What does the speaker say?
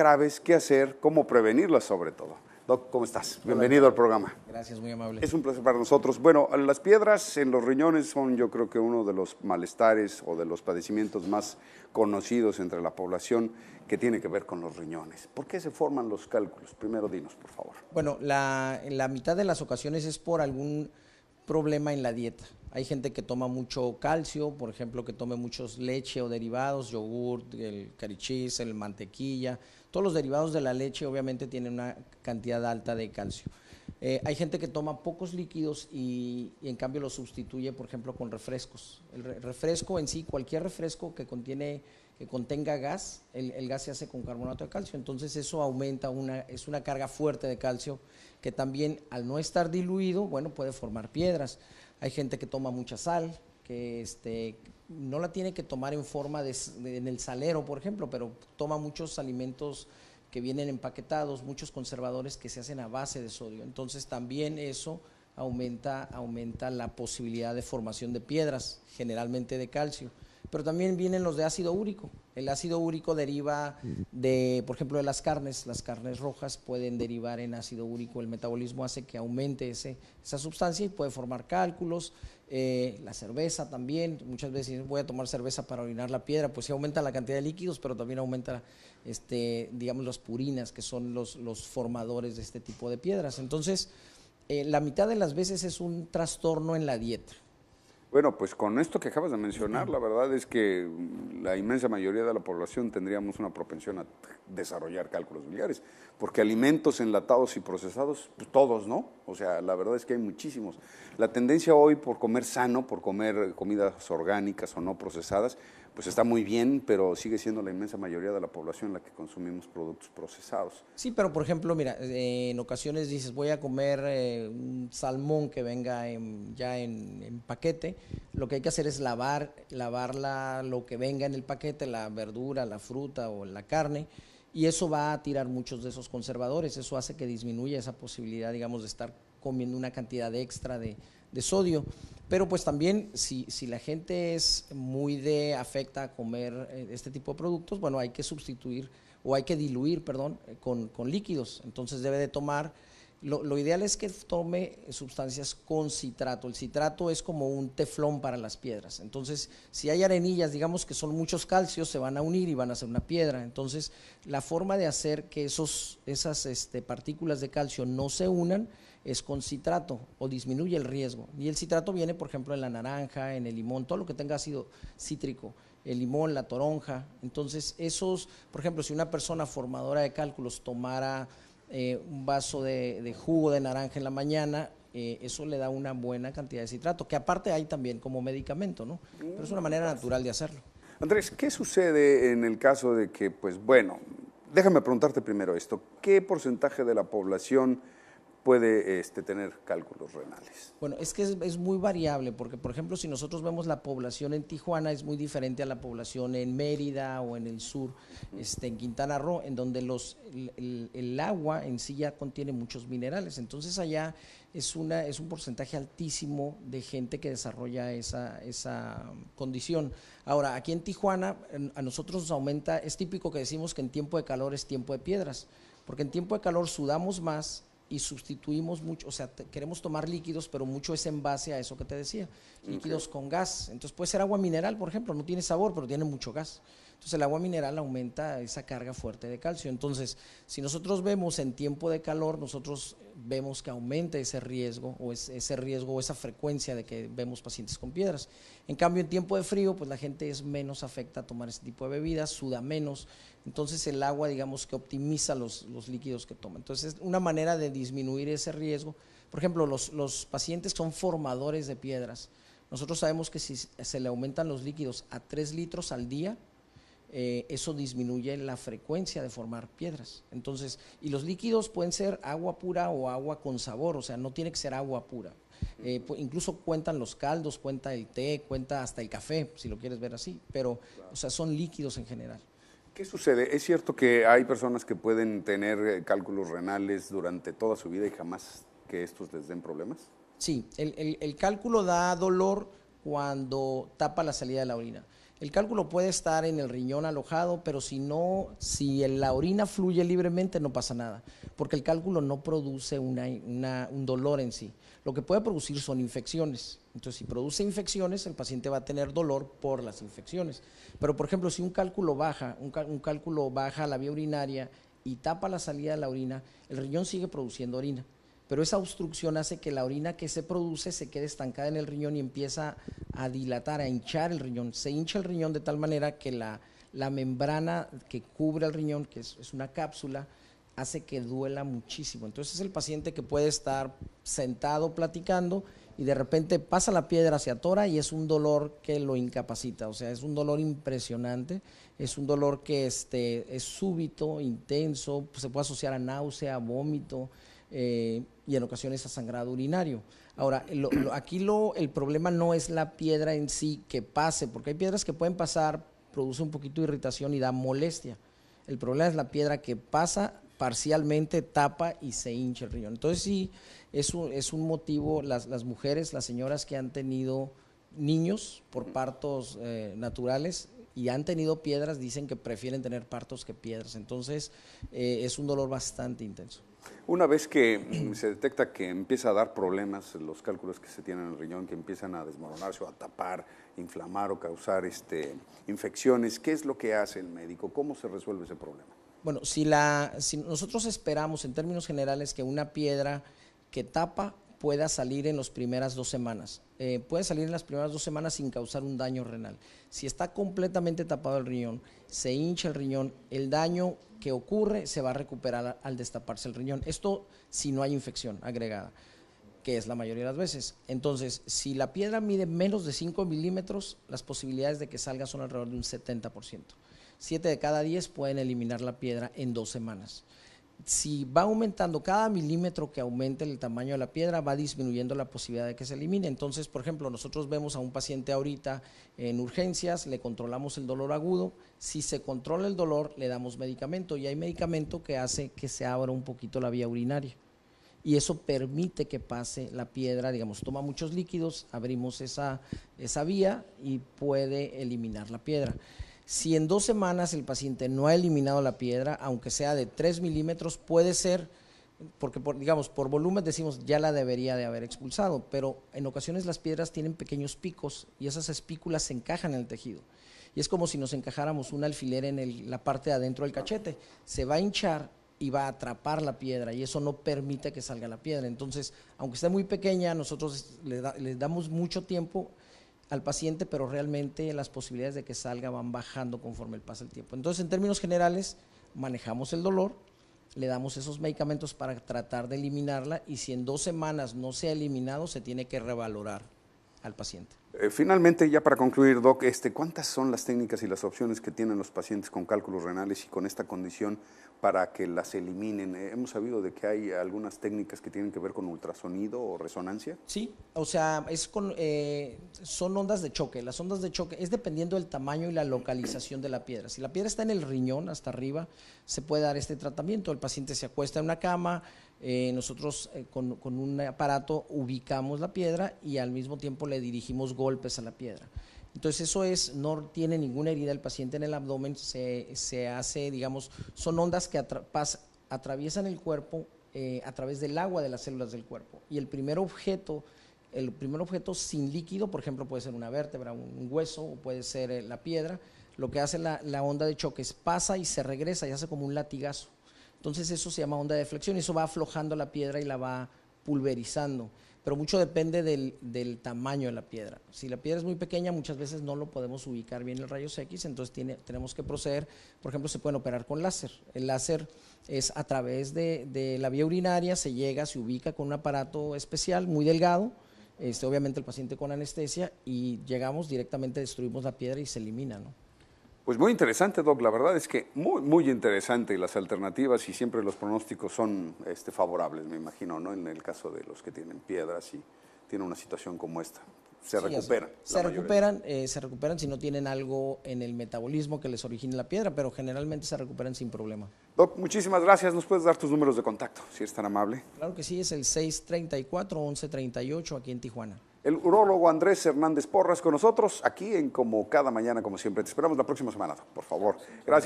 graves, qué hacer, cómo prevenirlas sobre todo. Doc, ¿cómo estás? Bienvenido al programa. Gracias, muy amable. Es un placer para nosotros. Bueno, las piedras en los riñones son, yo creo que uno de los malestares o de los padecimientos más conocidos entre la población que tiene que ver con los riñones. ¿Por qué se forman los cálculos? Primero dinos, por favor. Bueno, en la mitad de las ocasiones es por algún problema en la dieta. Hay gente que toma mucho calcio, por ejemplo, que tome muchos leche o derivados, yogurt, el carichis, el mantequilla. Todos los derivados de la leche obviamente tienen una cantidad alta de calcio. Hay gente que toma pocos líquidos y en cambio lo sustituye, por ejemplo, con refrescos. El refresco en sí, cualquier refresco que contenga gas, el gas se hace con carbonato de calcio, entonces eso aumenta, es una carga fuerte de calcio que también al no estar diluido, bueno, puede formar piedras. Hay gente que toma mucha sal, que no la tiene que tomar en forma en el salero, por ejemplo, pero toma muchos alimentos que vienen empaquetados, muchos conservadores que se hacen a base de sodio. Entonces también eso aumenta la posibilidad de formación de piedras, generalmente de calcio. Pero también vienen los de ácido úrico. El ácido úrico deriva por ejemplo, de las carnes rojas pueden derivar en ácido úrico. El metabolismo hace que aumente esa sustancia y puede formar cálculos. La cerveza también, muchas veces voy a tomar cerveza para orinar la piedra, pues sí aumenta la cantidad de líquidos, pero también aumenta, digamos, las purinas, que son los formadores de este tipo de piedras. Entonces, la mitad de las veces es un trastorno en la dieta. Bueno, pues con esto que acabas de mencionar, la verdad es que la inmensa mayoría de la población tendríamos una propensión a desarrollar cálculos biliares, porque alimentos enlatados y procesados, pues todos, ¿no? O sea, la verdad es que hay muchísimos. La tendencia hoy por comer sano, por comer comidas orgánicas o no procesadas, pues está muy bien, pero sigue siendo la inmensa mayoría de la población la que consumimos productos procesados. Sí, pero por ejemplo, mira, en ocasiones dices, voy a comer un salmón que venga ya en paquete. Lo que hay que hacer es lavar lo que venga en el paquete, la verdura, la fruta o la carne, y eso va a tirar muchos de esos conservadores. Eso hace que disminuya esa posibilidad, digamos, de estar comiendo una cantidad extra de sodio. Pero pues también si la gente es muy afecta a comer este tipo de productos, bueno, hay que sustituir o hay que diluir, perdón, con líquidos. Entonces debe de tomar, lo ideal es que tome sustancias con citrato. El citrato es como un teflón para las piedras. Entonces, si hay arenillas, digamos que son muchos calcios, se van a unir y van a hacer una piedra. Entonces, la forma de hacer que esas partículas de calcio no se unan es con citrato, o disminuye el riesgo. Y el citrato viene, por ejemplo, en la naranja, en el limón, todo lo que tenga ácido cítrico, el limón, la toronja. Entonces por ejemplo, si una persona formadora de cálculos tomara un vaso de jugo de naranja en la mañana, eso le da una buena cantidad de citrato, que aparte hay también como medicamento, ¿no? Pero es una manera natural de hacerlo. Andrés, ¿qué sucede en el caso de que, pues bueno, déjame preguntarte primero esto, ¿qué porcentaje de la población puede tener cálculos renales? Bueno, es que es muy variable, porque por ejemplo, si nosotros vemos la población en Tijuana, es muy diferente a la población en Mérida o en el sur, en Quintana Roo, en donde el agua en sí ya contiene muchos minerales. Entonces allá es un porcentaje altísimo de gente que desarrolla esa condición. Ahora, aquí en Tijuana, a nosotros nos aumenta, es típico que decimos que en tiempo de calor es tiempo de piedras, porque en tiempo de calor sudamos más y sustituimos mucho, o sea, queremos tomar líquidos, pero mucho es en base a eso que te decía, líquidos con gas. Entonces puede ser agua mineral, por ejemplo, no tiene sabor, pero tiene mucho gas. Entonces el agua mineral aumenta esa carga fuerte de calcio. Entonces, si nosotros vemos en tiempo de calor, nosotros vemos que aumenta ese riesgo o esa frecuencia de que vemos pacientes con piedras. En cambio, en tiempo de frío, pues la gente es menos afecta a tomar ese tipo de bebidas, suda menos. Entonces el agua, digamos que optimiza los líquidos que toma. Entonces es una manera de disminuir ese riesgo. Por ejemplo, los pacientes que son formadores de piedras, nosotros sabemos que si se le aumentan los líquidos a 3 litros al día, eso disminuye la frecuencia de formar piedras. Entonces, y los líquidos pueden ser agua pura o agua con sabor, o sea, no tiene que ser agua pura. Incluso cuentan los caldos, cuenta el té, cuenta hasta el café, si lo quieres ver así, pero, o sea, son líquidos en general. ¿Qué sucede? ¿Es cierto que hay personas que pueden tener cálculos renales durante toda su vida y jamás que estos les den problemas? Sí, el cálculo da dolor cuando tapa la salida de la orina. El cálculo puede estar en el riñón alojado, pero si no, si la orina fluye libremente no pasa nada, porque el cálculo no produce un dolor en sí. Lo que puede producir son infecciones. Entonces, si produce infecciones, el paciente va a tener dolor por las infecciones. Pero, por ejemplo, si un cálculo baja a la vía urinaria y tapa la salida de la orina, el riñón sigue produciendo orina. Pero esa obstrucción hace que la orina que se produce se quede estancada en el riñón y empieza a dilatar, a hinchar el riñón. Se hincha el riñón de tal manera que la membrana que cubre el riñón, que es una cápsula, hace que duela muchísimo. Entonces es el paciente que puede estar sentado platicando y de repente pasa la piedra, se atora y es un dolor que lo incapacita. O sea, es un dolor impresionante, es un dolor que es súbito, intenso, pues se puede asociar a náusea, vómito, y en ocasiones a sangrado urinario. Ahora, aquí el problema no es la piedra en sí que pase, porque hay piedras que pueden pasar, produce un poquito de irritación y da molestia. El problema es la piedra que pasa parcialmente, tapa y se hincha el riñón. Entonces sí, es un motivo, las mujeres, las señoras que han tenido niños por partos naturales y han tenido piedras, dicen que prefieren tener partos que piedras. Entonces es un dolor bastante intenso. Una vez que se detecta que empieza a dar problemas los cálculos que se tienen en el riñón, que empiezan a desmoronarse o a tapar, inflamar o causar infecciones, ¿qué es lo que hace el médico? ¿Cómo se resuelve ese problema? Bueno, si nosotros esperamos en términos generales que una piedra que tapa pueda salir en las primeras 2 semanas. Puede salir en las primeras 2 semanas sin causar un daño renal. Si está completamente tapado el riñón, se hincha el riñón, el daño que ocurre se va a recuperar al destaparse el riñón. Esto si no hay infección agregada, que es la mayoría de las veces. Entonces, si la piedra mide menos de 5 milímetros, las posibilidades de que salga son alrededor de un 70%. 7 de cada 10 pueden eliminar la piedra en 2 semanas. Si va aumentando cada milímetro que aumente el tamaño de la piedra, va disminuyendo la posibilidad de que se elimine. Entonces, por ejemplo, nosotros vemos a un paciente ahorita en urgencias, le controlamos el dolor agudo. Si se controla el dolor, le damos medicamento y hay medicamento que hace que se abra un poquito la vía urinaria. Y eso permite que pase la piedra, digamos, toma muchos líquidos, abrimos esa vía y puede eliminar la piedra. Si en 2 semanas el paciente no ha eliminado la piedra, aunque sea de 3 milímetros, puede ser, porque por volumen decimos ya la debería de haber expulsado, pero en ocasiones las piedras tienen pequeños picos y esas espículas se encajan en el tejido. Y es como si nos encajáramos un alfiler en la parte de adentro del cachete, se va a hinchar y va a atrapar la piedra y eso no permite que salga la piedra. Entonces, aunque esté muy pequeña, nosotros le damos mucho tiempo al paciente, pero realmente las posibilidades de que salga van bajando conforme pasa el tiempo. Entonces, en términos generales, manejamos el dolor, le damos esos medicamentos para tratar de eliminarla y si en 2 semanas no se ha eliminado, se tiene que revalorar al paciente. Finalmente, ya para concluir, Doc, ¿cuántas son las técnicas y las opciones que tienen los pacientes con cálculos renales y con esta condición para que las eliminen? Hemos sabido de que hay algunas técnicas que tienen que ver con ultrasonido o resonancia. Sí, o sea, son ondas de choque. Las ondas de choque es dependiendo del tamaño y la localización de la piedra. Si la piedra está en el riñón, hasta arriba, se puede dar este tratamiento. El paciente se acuesta en una cama, nosotros con un aparato ubicamos la piedra y al mismo tiempo le dirigimos golpes a la piedra. Entonces no tiene ninguna herida el paciente en el abdomen, se hace, digamos, son ondas que atraviesan el cuerpo a través del agua de las células del cuerpo. Y el primer objeto sin líquido, por ejemplo, puede ser una vértebra, un hueso o puede ser la piedra, lo que hace la onda de choque es pasa y se regresa y hace como un latigazo. Entonces eso se llama onda de deflexión y eso va aflojando la piedra y la va pulverizando. Pero mucho depende del tamaño de la piedra. Si la piedra es muy pequeña, muchas veces no lo podemos ubicar bien en rayos X, entonces tenemos que proceder. Por ejemplo, se pueden operar con láser. El láser es a través de la vía urinaria, se ubica con un aparato especial muy delgado, obviamente el paciente con anestesia, y llegamos directamente, destruimos la piedra y se elimina, ¿no? Pues muy interesante, Doc. La verdad es que muy interesante y las alternativas y siempre los pronósticos son favorables, me imagino, ¿no? En el caso de los que tienen piedras y tienen una situación como esta. se recuperan. Se recuperan si no tienen algo en el metabolismo que les origine la piedra, pero generalmente se recuperan sin problema. Doc, muchísimas gracias. ¿Nos puedes dar tus números de contacto, si eres tan amable? Claro que sí, es el 634-1138 aquí en Tijuana. El urólogo Andrés Hernández Porras con nosotros, aquí en Como Cada Mañana, como siempre. Te esperamos la próxima semana, por favor. Gracias.